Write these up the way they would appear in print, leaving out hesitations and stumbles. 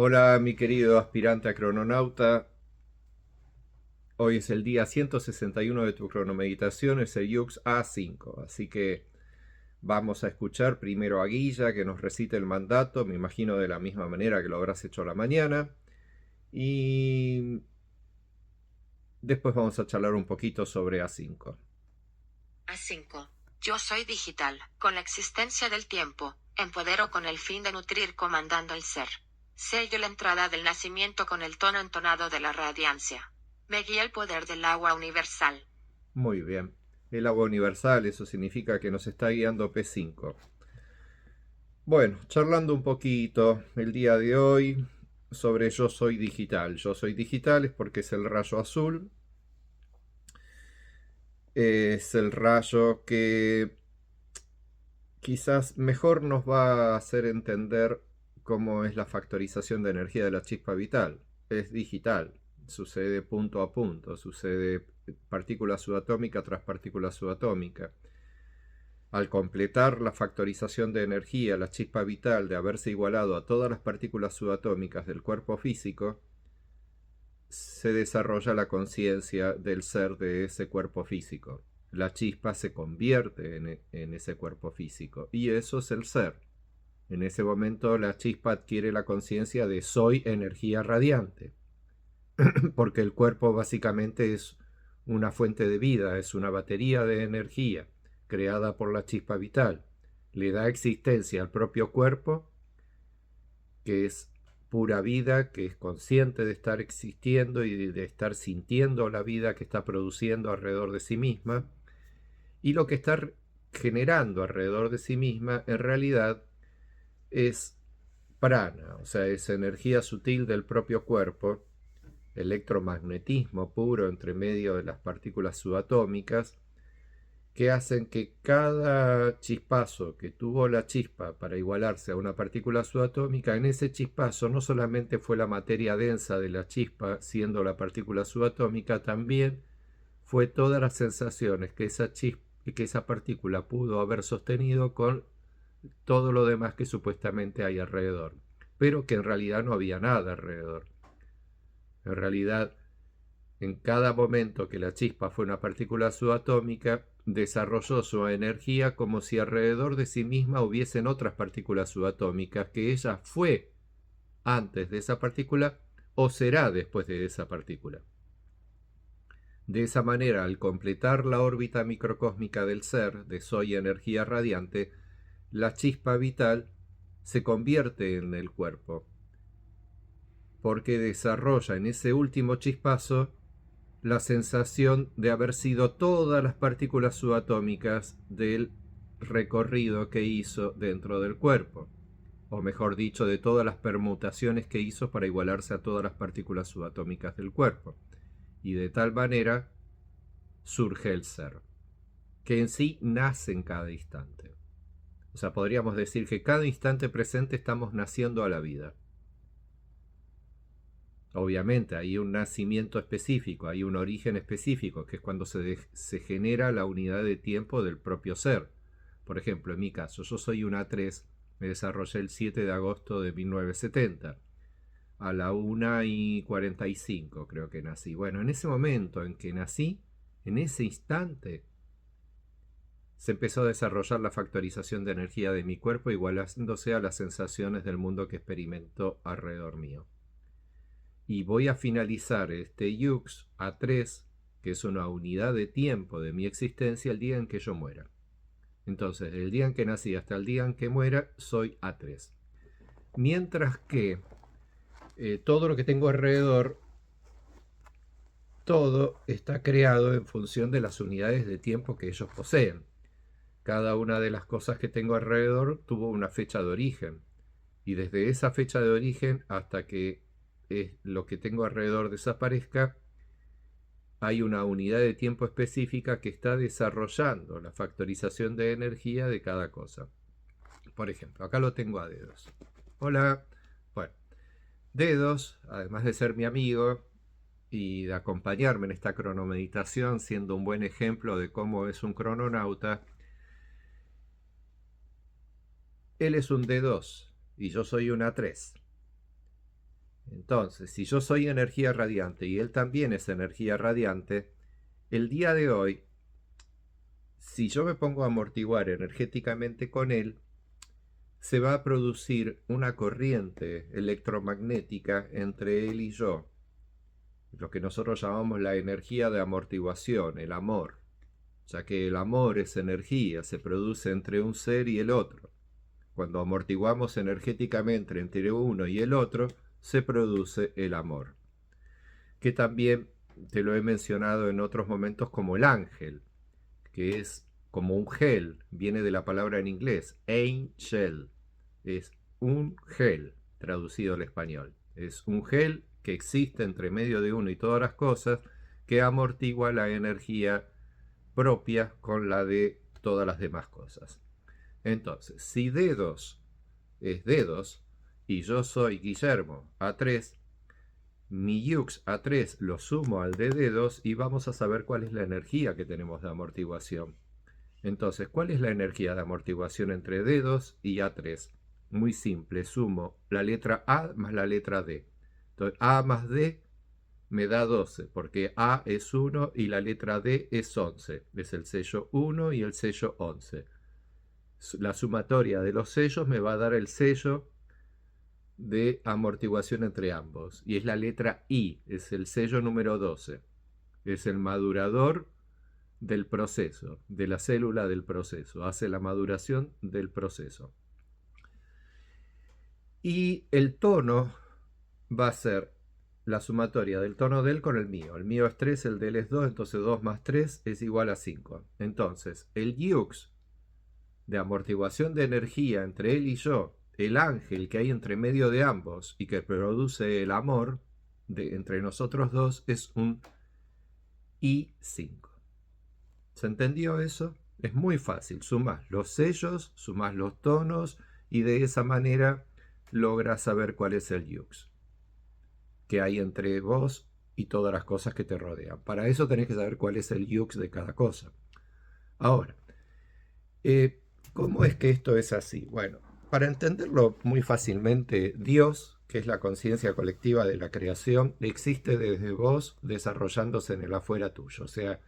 Hola, mi querido aspirante a crononauta. Hoy es el día 161 de tu cronomeditación, es el Yux A5. Así que vamos a escuchar primero a Guilla que nos recite el mandato, me imagino de la misma manera que lo habrás hecho a la mañana. Y después vamos a charlar un poquito sobre A5. A5. Yo soy digital, con la existencia del tiempo, empodero con el fin de nutrir comandando el ser. Sello la entrada del nacimiento con el tono entonado de la radiancia. Me guía el poder del agua universal. Muy bien. El agua universal, eso significa que nos está guiando P5. Bueno, charlando un poquito el día de hoy sobre yo soy digital. Yo soy digital es porque es el rayo azul. Es el rayo que quizás mejor nos va a hacer entender cómo es la factorización de energía de la chispa vital. Es digital, sucede punto a punto, sucede partícula subatómica tras partícula subatómica. Al completar la factorización de energía, la chispa vital de haberse igualado a todas las partículas subatómicas del cuerpo físico, se desarrolla la conciencia del ser de ese cuerpo físico. La chispa se convierte en ese cuerpo físico y eso es el ser. En ese momento la chispa adquiere la conciencia de soy energía radiante, porque el cuerpo básicamente es una fuente de vida, es una batería de energía creada por la chispa vital. Le da existencia al propio cuerpo, que es pura vida, que es consciente de estar existiendo y de estar sintiendo la vida que está produciendo alrededor de sí misma, y lo que está generando alrededor de sí misma en realidad es prana, o sea, es energía sutil del propio cuerpo, electromagnetismo puro entre medio de las partículas subatómicas, que hacen que cada chispazo que tuvo la chispa para igualarse a una partícula subatómica, en ese chispazo no solamente fue la materia densa de la chispa siendo la partícula subatómica, también fue todas las sensaciones que esa partícula pudo haber sostenido con todo lo demás que supuestamente hay alrededor, pero que en realidad no había nada alrededor. En realidad, en cada momento que la chispa fue una partícula subatómica, desarrolló su energía como si alrededor de sí misma hubiesen otras partículas subatómicas que ella fue antes de esa partícula o será después de esa partícula. De esa manera, al completar la órbita microcósmica del ser, de soy energía radiante, la chispa vital se convierte en el cuerpo, porque desarrolla en ese último chispazo la sensación de haber sido todas las partículas subatómicas del recorrido que hizo dentro del cuerpo, o mejor dicho, de todas las permutaciones que hizo para igualarse a todas las partículas subatómicas del cuerpo. Y de tal manera surge el ser, que en sí nace en cada instante. O sea, podríamos decir que cada instante presente estamos naciendo a la vida. Obviamente hay un nacimiento específico, hay un origen específico, que es cuando se genera la unidad de tiempo del propio ser. Por ejemplo, en mi caso, yo soy un A3, me desarrollé el 7 de agosto de 1970. A la 1:45 creo que nací. Bueno, en ese momento en que nací, en ese instante, se empezó a desarrollar la factorización de energía de mi cuerpo igualándose a las sensaciones del mundo que experimento alrededor mío. Y voy a finalizar este Yux A3, que es una unidad de tiempo de mi existencia, el día en que yo muera. Entonces, del día en que nací hasta el día en que muera, soy A3. Mientras que todo lo que tengo alrededor, todo está creado en función de las unidades de tiempo que ellos poseen. Cada una de las cosas que tengo alrededor tuvo una fecha de origen. Y desde esa fecha de origen hasta que lo que tengo alrededor desaparezca, hay una unidad de tiempo específica que está desarrollando la factorización de energía de cada cosa. Por ejemplo, acá lo tengo a Dedos. Hola. Bueno, Dedos, además de ser mi amigo y de acompañarme en esta cronomeditación, siendo un buen ejemplo de cómo es un crononauta, él es un D2 y yo soy una 3. Entonces, si yo soy energía radiante y él también es energía radiante, el día de hoy, si yo me pongo a amortiguar energéticamente con él, se va a producir una corriente electromagnética entre él y yo, lo que nosotros llamamos la energía de amortiguación, el amor, ya que el amor es energía, se produce entre un ser y el otro. Cuando amortiguamos energéticamente entre uno y el otro, se produce el amor, que también te lo he mencionado en otros momentos como el ángel, que es como un gel, viene de la palabra en inglés, angel, es un gel traducido al español. Es un gel que existe entre medio de uno y todas las cosas, que amortigua la energía propia con la de todas las demás cosas. Entonces, si dedos es dedos y yo soy Guillermo A3, mi Yux A3 lo sumo al de dedos y vamos a saber cuál es la energía que tenemos de amortiguación. Entonces, ¿cuál es la energía de amortiguación entre dedos y A3? Muy simple, sumo la letra A más la letra D. Entonces, A más D me da 12, porque A es 1 y la letra D es 11. Es el sello 1 y el sello 11. La sumatoria de los sellos me va a dar el sello de amortiguación entre ambos. Y es la letra I, es el sello número 12. Es el madurador del proceso, de la célula del proceso. Hace la maduración del proceso. Y el tono va a ser la sumatoria del tono de él con el mío. El mío es 3, el de él es 2, entonces 2 más 3 es igual a 5. Entonces, el Yux de amortiguación de energía entre él y yo, el ángel que hay entre medio de ambos y que produce el amor entre nosotros dos, es un I5. ¿Se entendió eso? Es muy fácil. Sumás los sellos, sumás los tonos y de esa manera logras saber cuál es el Yux que hay entre vos y todas las cosas que te rodean. Para eso tenés que saber cuál es el Yux de cada cosa. Ahora, ¿cómo es que esto es así? Bueno, para entenderlo muy fácilmente, Dios, que es la conciencia colectiva de la creación, existe desde vos desarrollándose en el afuera tuyo, o sea,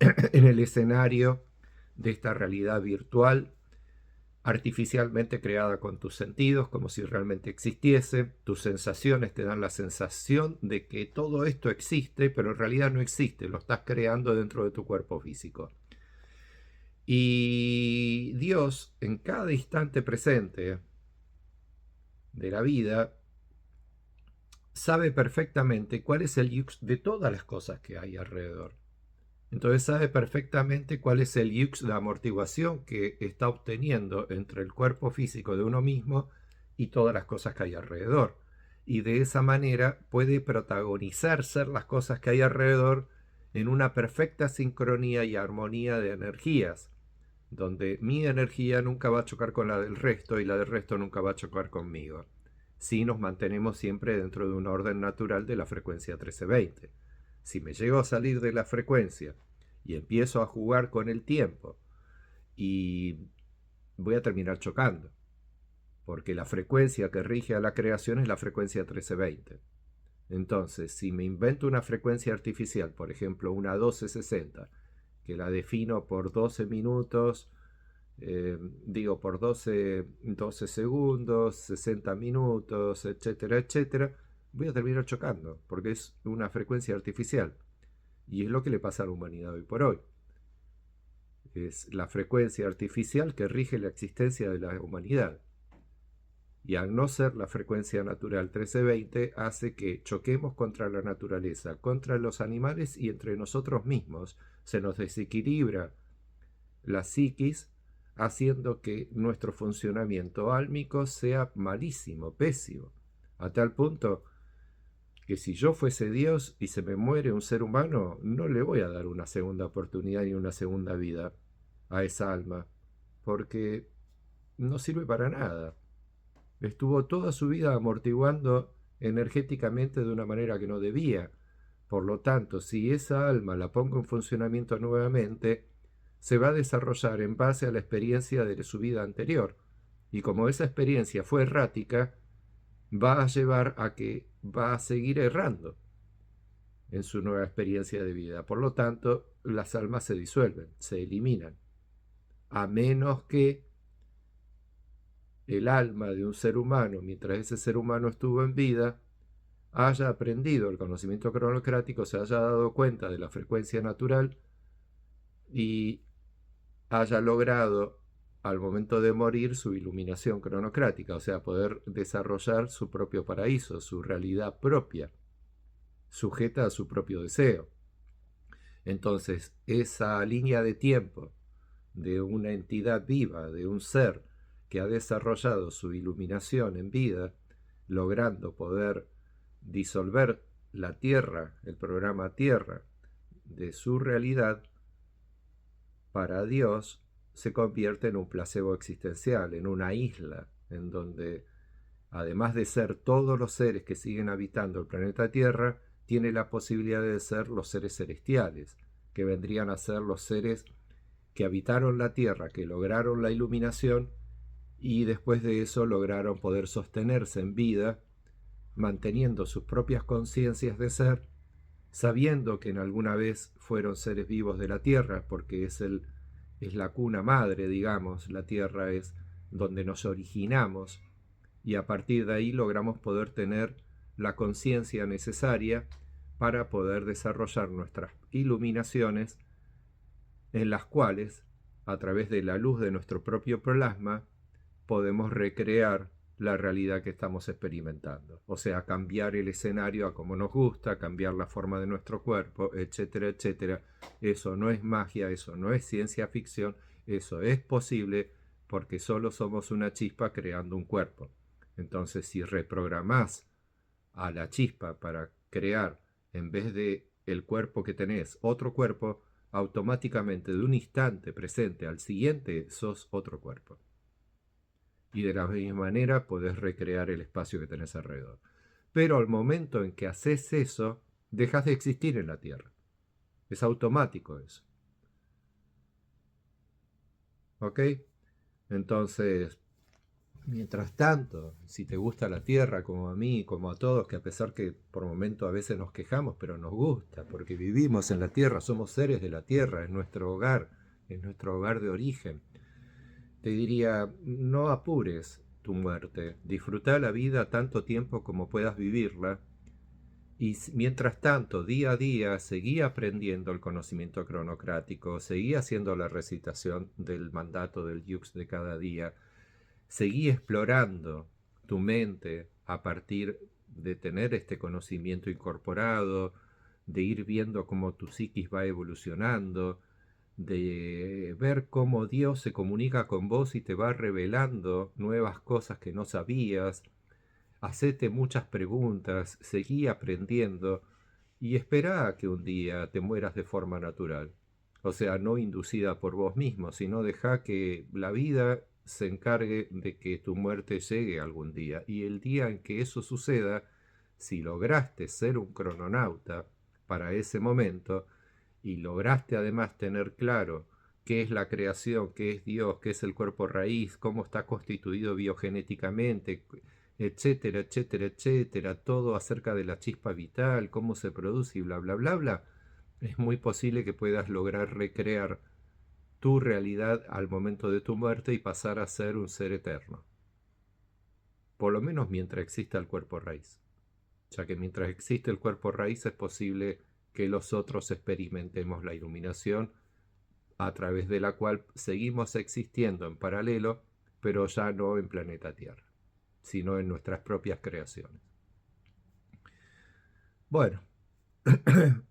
en el escenario de esta realidad virtual artificialmente creada con tus sentidos, como si realmente existiese. Tus sensaciones te dan la sensación de que todo esto existe, pero en realidad no existe, lo estás creando dentro de tu cuerpo físico. Y Dios, en cada instante presente de la vida, sabe perfectamente cuál es el yux de todas las cosas que hay alrededor. Entonces sabe perfectamente cuál es el yux de amortiguación que está obteniendo entre el cuerpo físico de uno mismo y todas las cosas que hay alrededor. Y de esa manera puede protagonizar ser las cosas que hay alrededor en una perfecta sincronía y armonía de energías, donde mi energía nunca va a chocar con la del resto y la del resto nunca va a chocar conmigo. Si nos mantenemos siempre dentro de un orden natural de la frecuencia 1320. Si me llego a salir de la frecuencia y empiezo a jugar con el tiempo, y voy a terminar chocando, porque la frecuencia que rige a la creación es la frecuencia 1320. Entonces, si me invento una frecuencia artificial, por ejemplo una 1260, que la defino por 12 minutos, por 12 segundos, 60 minutos, etcétera, etcétera, voy a terminar chocando, porque es una frecuencia artificial. Y es lo que le pasa a la humanidad hoy por hoy. Es la frecuencia artificial que rige la existencia de la humanidad. Y al no ser la frecuencia natural 1320, hace que choquemos contra la naturaleza, contra los animales y entre nosotros mismos. Se nos desequilibra la psiquis, haciendo que nuestro funcionamiento álmico sea malísimo, pésimo, a tal punto que si yo fuese Dios y se me muere un ser humano, no le voy a dar una segunda oportunidad ni una segunda vida a esa alma, porque no sirve para nada. Estuvo toda su vida amortiguando energéticamente de una manera que no debía. Por lo tanto, si esa alma la pongo en funcionamiento nuevamente, se va a desarrollar en base a la experiencia de su vida anterior. Y como esa experiencia fue errática, va a llevar a que va a seguir errando en su nueva experiencia de vida. Por lo tanto, las almas se disuelven, se eliminan, a menos que el alma de un ser humano, mientras ese ser humano estuvo en vida, haya aprendido el conocimiento cronocrático, se haya dado cuenta de la frecuencia natural y haya logrado al momento de morir su iluminación cronocrática, o sea, poder desarrollar su propio paraíso, su realidad propia, sujeta a su propio deseo. Entonces, esa línea de tiempo de una entidad viva, de un ser que ha desarrollado su iluminación en vida, logrando poder disolver la Tierra, el programa Tierra, de su realidad, para Dios se convierte en un placebo existencial, en una isla, en donde, además de ser todos los seres que siguen habitando el planeta Tierra, tiene la posibilidad de ser los seres celestiales, que vendrían a ser los seres que habitaron la Tierra, que lograron la iluminación y después de eso lograron poder sostenerse en vida, manteniendo sus propias conciencias de ser, sabiendo que en alguna vez fueron seres vivos de la Tierra, porque es la cuna madre, digamos, la Tierra es donde nos originamos, y a partir de ahí logramos poder tener la conciencia necesaria para poder desarrollar nuestras iluminaciones, en las cuales, a través de la luz de nuestro propio plasma, podemos recrear la realidad que estamos experimentando. O sea, cambiar el escenario a como nos gusta, cambiar la forma de nuestro cuerpo, etcétera, etcétera. Eso no es magia, eso no es ciencia ficción, eso es posible porque solo somos una chispa creando un cuerpo. Entonces, si reprogramás a la chispa para crear, en vez de el cuerpo que tenés, otro cuerpo, automáticamente de un instante presente al siguiente sos otro cuerpo. Y de la misma manera podés recrear el espacio que tenés alrededor. Pero al momento en que haces eso, dejas de existir en la Tierra. Es automático eso. ¿Ok? Entonces, mientras tanto, si te gusta la Tierra como a mí, como a todos, que a pesar que por momentos a veces nos quejamos, pero nos gusta, porque vivimos en la Tierra, somos seres de la Tierra, es nuestro hogar de origen. Te diría, no apures tu muerte, disfruta la vida tanto tiempo como puedas vivirla, y mientras tanto, día a día, seguí aprendiendo el conocimiento cronocrático, seguí haciendo la recitación del mandato del Yux de cada día, seguí explorando tu mente a partir de tener este conocimiento incorporado, de ir viendo cómo tu psiquis va evolucionando, de ver cómo Dios se comunica con vos y te va revelando nuevas cosas que no sabías. Hacete muchas preguntas, seguí aprendiendo y espera a que un día te mueras de forma natural. O sea, no inducida por vos mismo, sino deja que la vida se encargue de que tu muerte llegue algún día. Y el día en que eso suceda, si lograste ser un crononauta para ese momento, y lograste además tener claro qué es la creación, qué es Dios, qué es el cuerpo raíz, cómo está constituido biogenéticamente, etcétera, etcétera, etcétera, todo acerca de la chispa vital, cómo se produce y bla, bla, bla, bla, es muy posible que puedas lograr recrear tu realidad al momento de tu muerte y pasar a ser un ser eterno. Por lo menos mientras exista el cuerpo raíz. Ya que mientras existe el cuerpo raíz es posible que los otros experimentemos la iluminación a través de la cual seguimos existiendo en paralelo, pero ya no en planeta Tierra, sino en nuestras propias creaciones. Bueno,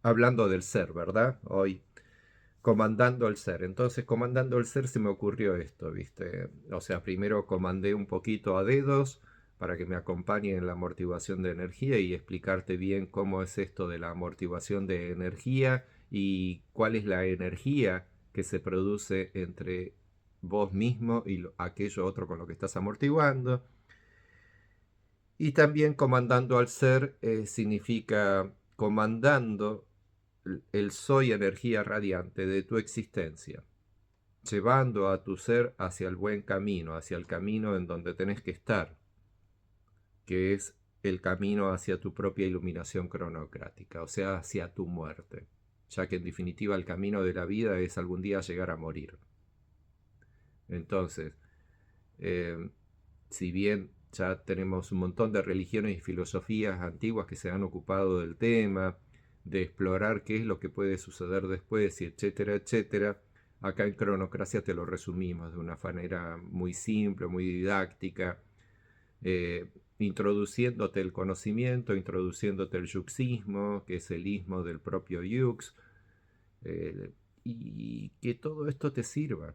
hablando del ser, ¿verdad? Hoy, comandando el ser. Entonces, comandando el ser se me ocurrió esto, ¿viste? O sea, primero comandé un poquito a dedos para que me acompañe en la amortiguación de energía y explicarte bien cómo es esto de la amortiguación de energía y cuál es la energía que se produce entre vos mismo y aquello otro con lo que estás amortiguando. Y también comandando al ser significa comandando el soy energía radiante de tu existencia, llevando a tu ser hacia el buen camino, hacia el camino en donde tenés que estar, que es el camino hacia tu propia iluminación cronocrática, o sea, hacia tu muerte, ya que en definitiva el camino de la vida es algún día llegar a morir. Entonces, si bien ya tenemos un montón de religiones y filosofías antiguas que se han ocupado del tema, de explorar qué es lo que puede suceder después, y etcétera, etcétera, acá en Cronocracia te lo resumimos de una manera muy simple, muy didáctica, introduciéndote el conocimiento, introduciéndote el yuxismo, que es el ismo del propio Yux, y que todo esto te sirva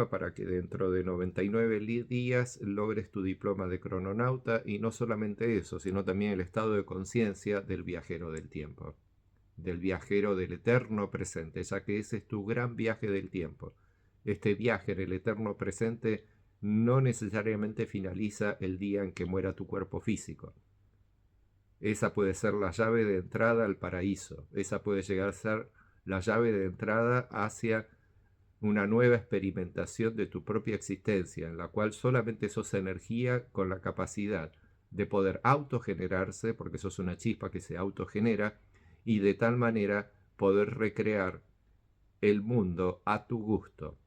para que dentro de 99 días logres tu diploma de crononauta, y no solamente eso, sino también el estado de conciencia del viajero del tiempo, del viajero del eterno presente, ya que ese es tu gran viaje del tiempo. Este viaje en el eterno presente no necesariamente finaliza el día en que muera tu cuerpo físico. Esa puede ser la llave de entrada al paraíso, esa puede llegar a ser la llave de entrada hacia una nueva experimentación de tu propia existencia, en la cual solamente sos energía con la capacidad de poder autogenerarse, porque sos una chispa que se autogenera, y de tal manera poder recrear el mundo a tu gusto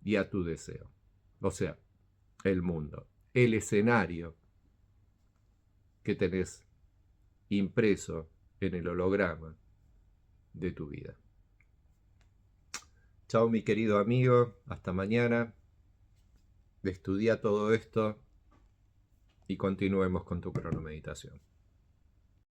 y a tu deseo. O sea, el mundo, el escenario que tenés impreso en el holograma de tu vida. Chao, mi querido amigo, hasta mañana. Estudia todo esto y continuemos con tu cronomeditación.